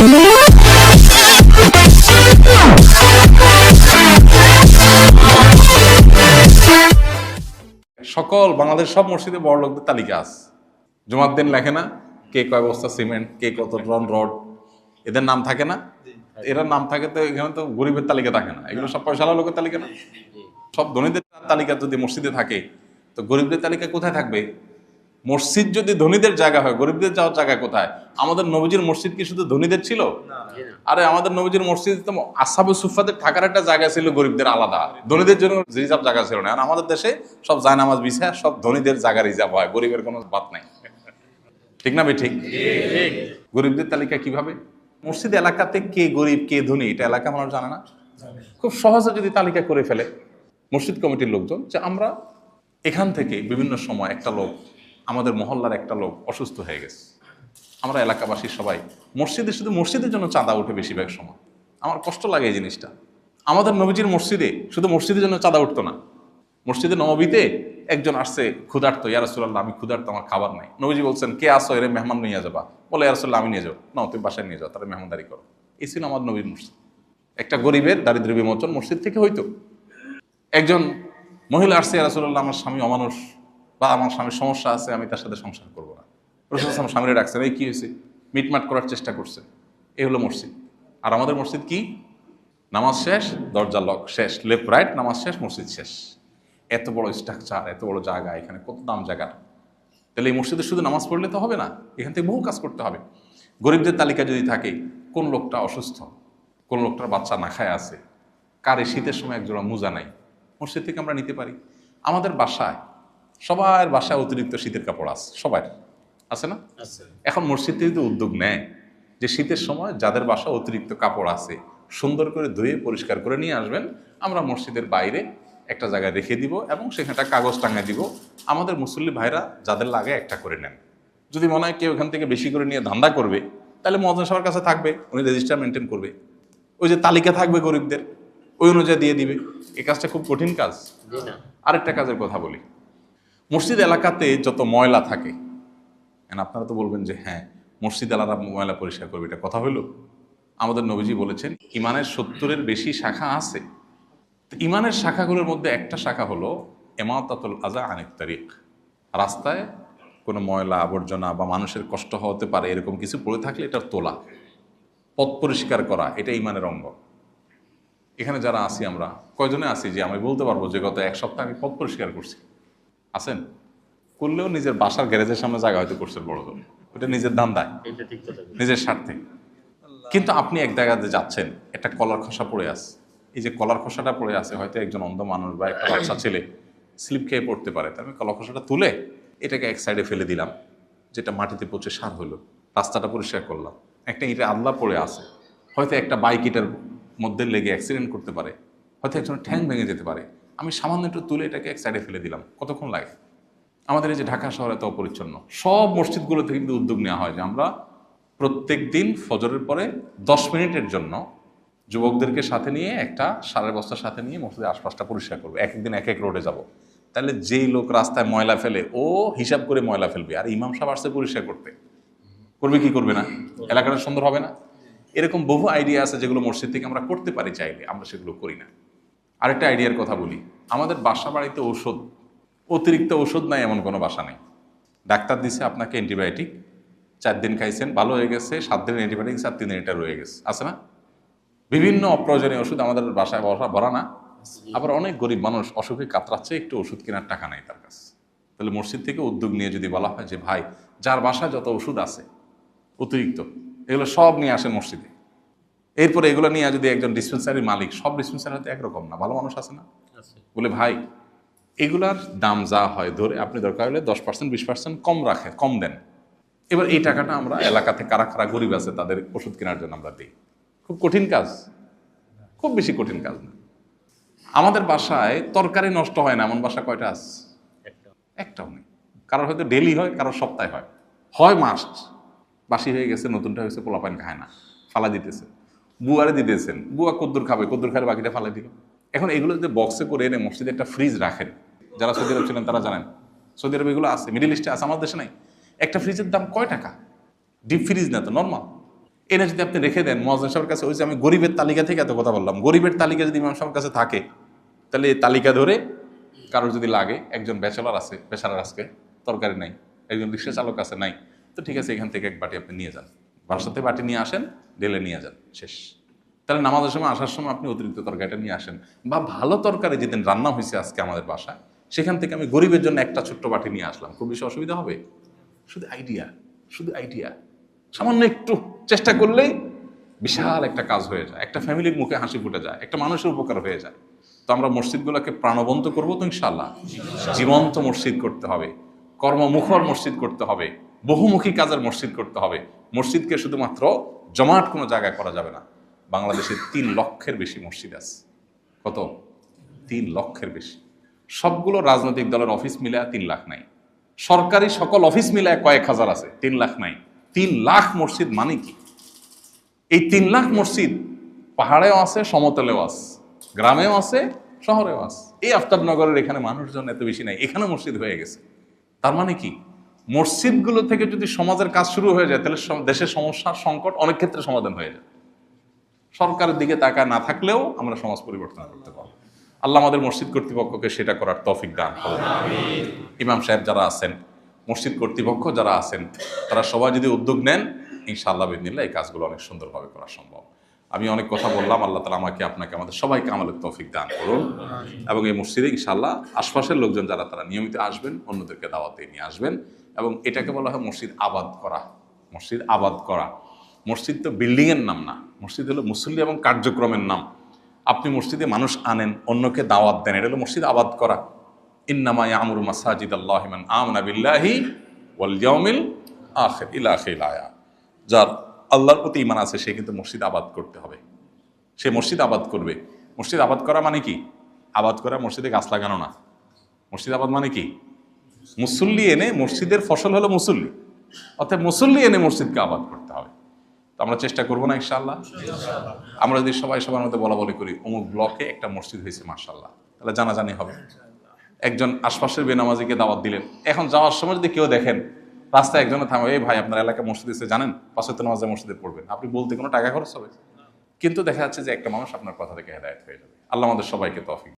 সকল বাংলাদেশ সব মসজিদে বড় লোকদের তালিকা আছে। জুমার দিন লেখে না কে কয় বস্তা সিমেন্ট, কে কত টন রড, এদের নাম থাকে না? এরা নাম থাকে তো এখানে তো গরিবের তালিকা থাকে না, এগুলো সব পয়সাওয়ালা লোকের তালিকা না। সব ধনীদের তালিকা যদি মসজিদে থাকে তো গরিবদের তালিকা কোথায় থাকবে? মসজিদ যদি ধনীদের জায়গা হয়, গরিবদের যাওয়ার জায়গা কোথায়? আমাদের নবীজির মসজিদ কি শুধু ধনীদের ছিল? আরে আমাদের নবীজির মসজিদ তো আসহাবে সুফফাদের থাকার একটা জায়গা ছিল, গরিবদের আলাদা, ধনীদের জন্য রিজার্ভ জায়গা ছিল না। আর আমাদের দেশে সব জায়নামাজ বিছায় সব ধনীদের জায়গা রিজার্ভ হয়, গরিবের কোনো বাত নাই। ঠিক না? ঠিক। গরিবদের তালিকা কিভাবে? মসজিদ এলাকাতে কে গরিব কে ধনী এটা এলাকা মানুষ জানে না। খুব সহজে যদি তালিকা করে ফেলে মসজিদ কমিটির লোকজন যে আমরা এখান থেকে বিভিন্ন সময় একটা লোক, আমাদের মহল্লার একটা লোক অসুস্থ হয়ে গেছে, আমরা এলাকাবাসী সবাই মসজিদে, শুধু মসজিদের জন্য চাঁদা উঠে বেশিরভাগ সময়। আমার কষ্ট লাগে এই জিনিসটা। আমাদের নবীজির মসজিদে শুধু মসজিদের জন্য চাঁদা উঠতো না। মসজিদে নববীতে একজন আসছে ক্ষুধার্ত, ইয়া রাসূলুল্লাহ আমি ক্ষুধার্ত, আমার খাবার নাই। নবীজি বলছেন কে আসো, এর মেহমান নিয়ে যাবা। বলে ইয়া রাসূলুল্লাহ আমি নিয়ে যাবো। না, তুমি বাসায় নিয়ে যাও, তারা মেহমানদারি করো। এই ছিল আমার নবীর মসজিদ। একটা গরিবের দারিদ্র্য বিমোচন মসজিদ থেকে হইতো। একজন মহিলা আসছে, ইয়া রাসূলুল্লাহ আমার স্বামী অমানুষ বা আমার স্বামীর সমস্যা আছে, আমি তার সাথে সংসার করবো না। রাসূল সাল্লাল্লাহু স্বামীরা ডাকছেন, এই কি হয়েছে? মিটমাট করার চেষ্টা করছে। এই হলো মসজিদ। আর আমাদের মসজিদ কি? নামাজ শেষ, দরজা লক, শেষ, লেফট রাইট, নামাজ শেষ, মসজিদ শেষ। এত বড় স্ট্রাকচার, এত বড় জায়গা, এখানে কত দাম জায়গা। তাহলে এই মসজিদে শুধু নামাজ পড়লে তো হবে না, এখান থেকে বহু কাজ করতে হবে। গরিবদের তালিকা যদি থাকে, কোন লোকটা অসুস্থ, কোন লোকটার বাচ্চা না খায় আছে, কার এই শীতের সময় একজোড়া মোজা নাই, মসজিদ থেকে আমরা নিতে পারি। আমাদের বাসায়, সবার বাসায় অতিরিক্ত শীতের কাপড় আছে, সবার আছে না? এখন মসজিদ থেকে যদি উদ্যোগ নেয় যে শীতের সময় যাদের বাসা অতিরিক্ত কাপড় আছে সুন্দর করে ধুয়ে পরিষ্কার করে নিয়ে আসবেন, আমরা মসজিদের বাইরে একটা জায়গায় রেখে দিব এবং সেখানটা কাগজ টাঙিয়ে দিব, আমাদের মুসল্লি ভাইরা যাদের লাগে একটা করে নেন। যদি মনে হয় কেউ এখান থেকে বেশি করে নিয়ে ধান্দা করবে, তাহলে মুয়াজ্জিন সাহেবের কাছে থাকবে, উনি রেজিস্টার মেনটেন করবে, ওই যে তালিকা থাকবে গরিবদের, ওই অনুযায়ী দিয়ে দিবে। এই কাজটা খুব কঠিন কাজ। আরেকটা কাজের কথা বলি, মসজিদ এলাকাতে যত ময়লা থাকে, আপনারা তো বলবেন যে হ্যাঁ মসজিদ এলাকা ময়লা পরিষ্কার করবে, এটা কথা হইল? আমাদের নবীজি বলেছেন ইমানের 70-এর বেশি শাখা আছে। ইমানের শাখাগুলোর মধ্যে একটা শাখা হলো ইমাতাতুল আযা আনিত তারিক। রাস্তায় কোনো ময়লা আবর্জনা বা মানুষের কষ্ট হতে পারে এরকম কিছু পড়ে থাকলে এটার তোলা, পথ পরিষ্কার করা, এটা ইমানের অঙ্গ। এখানে যারা আছি আমরা কয়জনে আছি যে আমি বলতে পারবো যে গত এক সপ্তাহ আমি পথ পরিষ্কার করছি? আছেন? করলেও নিজের বাসার গ্যারেজের সামনে জায়গা হয়তো করছেন বড় করে, ওটা নিজের ধান্দায়, নিজের স্বার্থে। কিন্তু আপনি এক জায়গাতে যাচ্ছেন, একটা কলার খোসা পড়ে আছে, এই যে কলার খোসাটা পড়ে আছে, হয়তো একজন অন্ধ মানুষ বা একটা বাচ্চা ছেলে স্লিপ খেয়ে পড়তে পারে, তাই আমি কলার খোসাটা তুলে এটাকে এক সাইডে ফেলে দিলাম, যেটা মাটিতে পচে সার হলো, রাস্তাটা পরিষ্কার করলাম। একটা ইটে আল্লাহ পড়ে আছে, হয়তো একটা বাইক ইটার মধ্যে লেগে অ্যাক্সিডেন্ট করতে পারে, হয়তো একজনের ঠ্যাং ভেঙে যেতে পারে, আমি সামান্য একটু তুলে এটাকে এক সাইডে ফেলে দিলাম, কতক্ষণ লাগে? আমাদের এই যে ঢাকা শহর এত অপরিচ্ছন্ন, সব মসজিদগুলোতে কিন্তু উদ্যোগ নেওয়া হয় যে আমরা প্রত্যেক দিন ফজরের পরে 10 মিনিটের জন্য যুবকদেরকে সাথে নিয়ে একটা সারের বস্তার সাথে নিয়ে মসজিদের আশপাশটা পরিষ্কার করবো। এক একদিন এক এক রোডে যাব। তাহলে যেই লোক রাস্তায় ময়লা ফেলে ও হিসাব করে ময়লা ফেলবে, আর ইমাম সাহেব আসছে পরিষ্কার করতে, করবে কি করবে না? এলাকাটা সুন্দর হবে না? এরকম বহু আইডিয়া আছে যেগুলো মসজিদ থেকে আমরা করতে পারি চাইলে, আমরা সেগুলো করি না। আরেকটা আইডিয়ার কথা বলি, আমাদের বাসা বাড়িতে ঔষধ, অতিরিক্ত ওষুধ নাই এমন কোনো বাসা নেই। ডাক্তার দিছে আপনাকে অ্যান্টিবায়োটিক, 4 দিন খাইছেন, ভালো হয়ে গেছে, 7 দিনের অ্যান্টিবায়োটিক, 4 দিনের এটা রয়ে গেছে, আছে না? বিভিন্ন অপ্রয়োজনীয় ওষুধ আমাদের বাসায় ভরা না? আবার অনেক গরিব মানুষ অসুখে কাতরাচ্ছে, একটু ওষুধ কেনার টাকা নাই তার কাছে। তাহলে মসজিদ থেকে উদ্যোগ নিয়ে যদি বলা হয় যে ভাই যার বাসায় যত ওষুধ আছে অতিরিক্ত, এগুলো সব নিয়ে আসেন মসজিদে। এরপরে এগুলো নিয়ে যদি একজন ডিসপেন্সারির মালিক, সব ডিসপেন্সারি হয়তো একরকম না, ভালো মানুষ আছে না, বলে ভাই এগুলার দাম যা হয় ধরে আপনি দরকার হলে 10% 20% কম রাখেন, কম দেন। এবার এই টাকাটা আমরা এলাকাতে কারা কারা গরিব আছে তাদের ওষুধ কেনার জন্য আমরা দিই। খুব কঠিন কাজ, খুব বেশি কঠিন কাজ না। আমাদের বাসায় তরকারি নষ্ট হয় না এমন বাসা কয়টা আছে? একটাও নেই। কারোর হয়তো ডেলি হয়, কারোর সপ্তাহে হয়, হয় মাস্ট। বাসি হয়ে গেছে, নতুনটা হয়েছে, পোলাপাইন খায় না, ফালা দিতেছে, বুয়ারে দিতেছেন, বুয়া কদ্দুর খাবে, কদ্দুর খাবে, বাকিটা ফালা দিল। এখন এগুলো যদি বক্সে করে এনে মসজিদে একটা ফ্রিজ রাখেন, যারা সৌদি আরব ছিলেন তারা জানেন, সৌদি আরবে এগুলো আছে, মিডিল ইস্টে আছে, আমাদের দেশে নাই। একটা ফ্রিজের দাম কয় টাকা? ডিপ ফ্রিজ না তো, নর্মাল। এনে যদি আপনি রেখে দেন মুয়াজ্জিন সাহেবের কাছে, ওই যে আমি গরিবের তালিকা থেকে এত কথা বললাম, গরিবের তালিকা যদি ইমাম সাহেবের কাছে থাকে, তাহলে এই তালিকা ধরে কারোর যদি লাগে, একজন ব্যাচেলর আছে, বেচারার আজকে তরকারি নাই, একজন রিক্সা চালক আছে, নাই, তো ঠিক আছে এখান থেকে এক বাটি আপনি নিয়ে যান, বাসাতে বাটি নিয়ে আসেন, ঢেলে নিয়ে যান, শেষ। তাহলে নামাজের সময় আসার সময় আপনি অতিরিক্ত তরকারিটা নিয়ে আসেন, বা ভালো তরকারি যেদিন রান্না হয়েছে আজকে আমাদের বাসায়, সেখান থেকে আমি গরিবের জন্য একটা ছোট্ট বাটি নিয়ে আসলাম, খুব বেশি অসুবিধা হবে? শুধু আইডিয়া, শুধু আইডিয়া, সামান্য একটু চেষ্টা করলেই বিশাল একটা কাজ হয়ে যায়, একটা ফ্যামিলির মুখে হাসি ফুটে যায়, একটা মানুষের উপকার হয়ে যায়। তো আমরা মসজিদগুলোকে প্রাণবন্ত করবো তো ইনশাআল্লাহ, জীবন্ত মসজিদ করতে হবে, কর্মমুখর মসজিদ করতে হবে, বহুমুখী কাজের মসজিদ করতে হবে। মসজিদকে শুধুমাত্র জমাট কোনো জায়গায় করা যাবে না। বাংলাদেশে 3 লক্ষের বেশি মসজিদ আছে। কত? 3 লক্ষের বেশি। সবগুলো রাজনৈতিক দলের অফিস মিলে 3 লাখ নাই, সরকারি সকল অফিস মিলে কয়েক হাজার আছে, 3 লাখ নাই। 3 লাখ মসজিদ মানে কি? এই 3 লাখ মসজিদ পাহাড়েও আছে, সমতলেও আছে, গ্রামেও আছে, শহরেও আছে। এই আফতাবনগরের এখানে মানুষজন এত বেশি নাই, এখানে মসজিদ হয়ে গেছে। তার মানে কি? মসজিদগুলো থেকে যদি সমাজের কাজ শুরু হয়ে যায়, তাহলে দেশের সমস্যার সংকট অনেক ক্ষেত্রে সমাধান হয়ে যায়। সরকারের দিকে তাকায় না থাকলেও আমরা সমাজ পরিবর্তন করতে পারবো। আল্লাহ আমাদের মসজিদ কর্তৃপক্ষকে সেটা করার তৌফিক দান করুন। ইমাম সাহেব যারা আছেন, মসজিদ কর্তৃপক্ষ যারা আছেন, তারা সবাই যদি উদ্যোগ নেন, ইনশাআল্লাহ বিদিনিল্লাহ এই কাজগুলো অনেক সুন্দরভাবে করা সম্ভব। আমি অনেক কথা বললাম, আল্লাহ তাআলা আমাকে, আপনাকে, আমাদের সবাইকে আমলের তৌফিক দান করুন। এবং এই মসজিদে ইনশাআল্লাহ আশপাশের লোকজন যারা, তারা নিয়মিত আসবেন, অন্যদেরকে দাওয়াতে নিয়ে আসবেন। এবং এটাকে বলা হয় মসজিদ আবাদ করা। মসজিদ আবাদ করা। মসজিদ তো বিল্ডিংয়ের নাম না, মসজিদ হলো মুসল্লি এবং কার্যক্রমের নাম। আপনি মসজিদে মানুষ আনেন, অন্যকে দাওয়াত দেন, এটা হলো মসজিদ আবাদ করা। ইন্নামা ইয়ামুরু মাসাজিদাল্লাহি মান আমানা বিল্লাহি ওয়াল ইয়াউমিল আখির ইলা আখিরিল আয়াত। যার আল্লাহর প্রতি ঈমান আছে, সে কিন্তু মসজিদ আবাদ করতে হবে, সে মসজিদ আবাদ করবে। মসজিদ আবাদ করা মানে কি? আবাদ করা মসজিদে গাছ লাগানো না। মসজিদ আবাদ মানে কি? মুসল্লি এনে, মসজিদের ফসল হলো মুসল্লি, অর্থাৎ মুসল্লি এনে মসজিদকে আবাদ করতে হবে। তো আমরা চেষ্টা করবো না ইনশাআল্লাহ? আমরা যদি সবাই সবার মধ্যে বলা বলি করি, অমুক ব্লকে একটা মসজিদ হয়েছে মাশাআল্লাহ, তাহলে জানাজানি হবে। একজন আশপাশের বেনামাজিকে দাওয়াত দিলেন, এখন যাওয়ার সময় যদি কেউ দেখেন রাস্তায় একজনে থামে, এই ভাই আপনার এলাকায় মসজিদ এসে জানেন 5 ওয়াক্ত নামাজে মসজিদে পড়বেন, আপনি বলতে কোনো টাকা খরচ হবে? কিন্তু দেখা যাচ্ছে যে একটা মানুষ আপনার কথা থেকে হেদায়েত হয়ে যাবে। আল্লাহ আমাদের সবাইকে তৌফিক